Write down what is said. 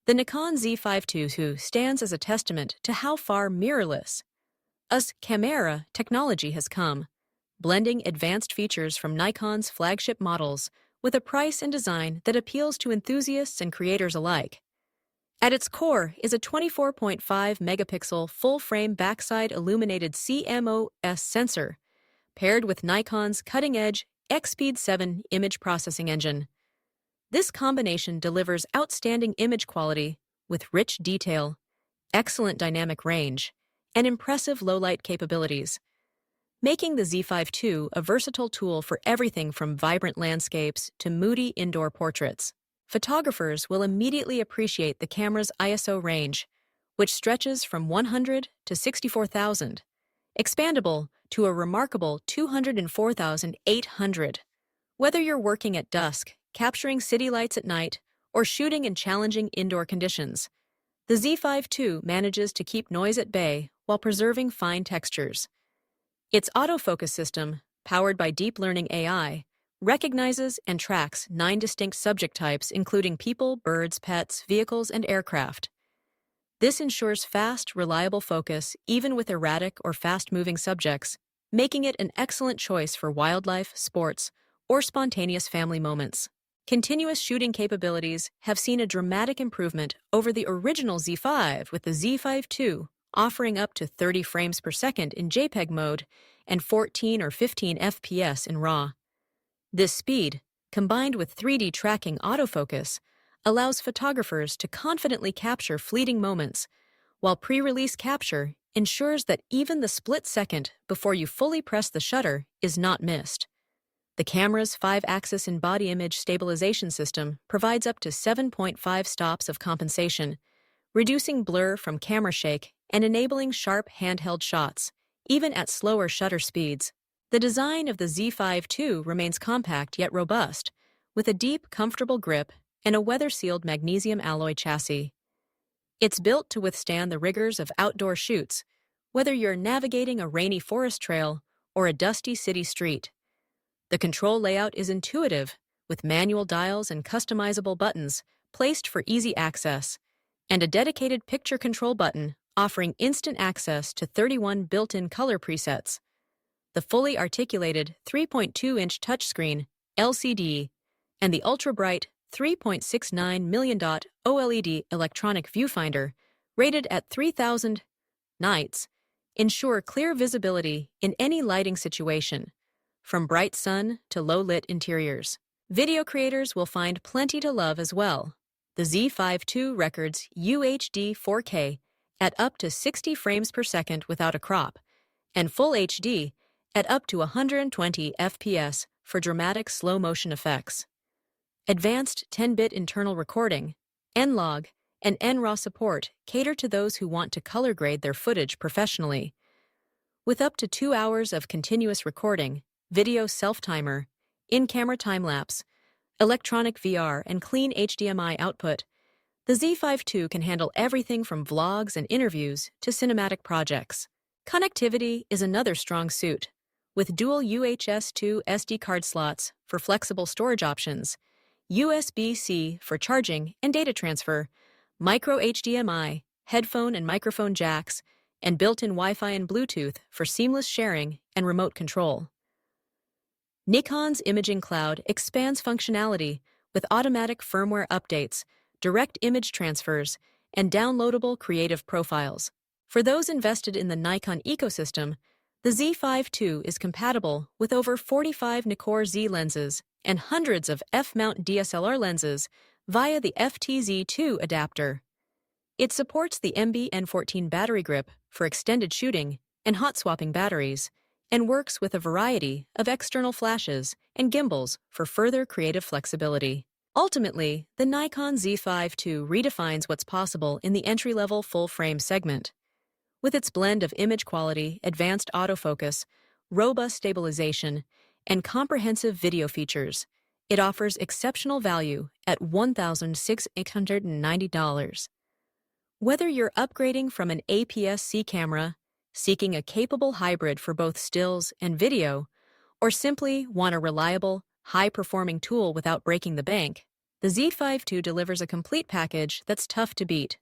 The Nikon Z5 II stands as a testament to how far mirrorless us camera technology has come, blending advanced features from Nikon's flagship models with a price and design that appeals to enthusiasts and creators alike. At its core is a 24.5 megapixel full-frame backside illuminated CMOS sensor, paired with Nikon's cutting-edge X-Speed 7 image processing engine. This combination delivers outstanding image quality with rich detail, excellent dynamic range, and impressive low-light capabilities, making the Z5 II a versatile tool for everything from vibrant landscapes to moody indoor portraits. Photographers will immediately appreciate the camera's ISO range, which stretches from 100 to 64,000, expandable to a remarkable 204,800. Whether you're working at dusk, capturing city lights at night, or shooting in challenging indoor conditions, the Z5 II manages to keep noise at bay while preserving fine textures. Its autofocus system, powered by deep learning AI, recognizes and tracks 9 distinct subject types including people, birds, pets, vehicles, and aircraft. This ensures fast, reliable focus even with erratic or fast-moving subjects, making it an excellent choice for wildlife, sports, or spontaneous family moments. Continuous shooting capabilities have seen a dramatic improvement over the original Z5, with the Z5 II offering up to 30 frames per second in JPEG mode and 14 or 15 FPS in RAW. This speed, combined with 3D tracking autofocus, allows photographers to confidently capture fleeting moments, while pre-release capture ensures that even the split second before you fully press the shutter is not missed. The camera's 5-axis in-body image stabilization system provides up to 7.5 stops of compensation, reducing blur from camera shake and enabling sharp handheld shots, even at slower shutter speeds. The design of the Z5 II remains compact yet robust, with a deep, comfortable grip and a weather-sealed magnesium alloy chassis. It's built to withstand the rigors of outdoor shoots, whether you're navigating a rainy forest trail or a dusty city street. The control layout is intuitive, with manual dials and customizable buttons placed for easy access, and a dedicated picture control button offering instant access to 31 built-in color presets. The fully articulated 3.2-inch touchscreen LCD and the ultra-bright 3.69 million dot OLED electronic viewfinder, rated at 3,000 nits, ensure clear visibility in any lighting situation, from bright sun to low-lit interiors. Video creators will find plenty to love as well. The Z5 II records UHD 4K at up to 60 frames per second without a crop, and Full HD at up to 120 FPS for dramatic slow-motion effects. Advanced 10-bit internal recording, N-Log, and N-RAW support cater to those who want to color grade their footage professionally. With up to 2 hours of continuous recording, video self-timer, in-camera time-lapse, electronic VR, and clean HDMI output, the Z5 II can handle everything from vlogs and interviews to cinematic projects. Connectivity is another strong suit, with dual UHS-2 SD card slots for flexible storage options, USB-C for charging and data transfer, micro HDMI, headphone and microphone jacks, and built-in Wi-Fi and Bluetooth for seamless sharing and remote control. Nikon's Imaging Cloud expands functionality with automatic firmware updates, direct image transfers, and downloadable creative profiles. For those invested in the Nikon ecosystem, the Z5 II is compatible with over 45 Nikkor Z lenses and hundreds of F-mount DSLR lenses via the FTZ2 adapter. It supports the MB-N14 battery grip for extended shooting and hot-swapping batteries, and works with a variety of external flashes and gimbals for further creative flexibility. Ultimately, the Nikon Z5 II redefines what's possible in the entry-level full-frame segment. With its blend of image quality, advanced autofocus, robust stabilization, and comprehensive video features, it offers exceptional value at $1,690. Whether you're upgrading from an APS-C camera, seeking a capable hybrid for both stills and video, or simply want a reliable, high-performing tool without breaking the bank, The Z5 II delivers a complete package that's tough to beat.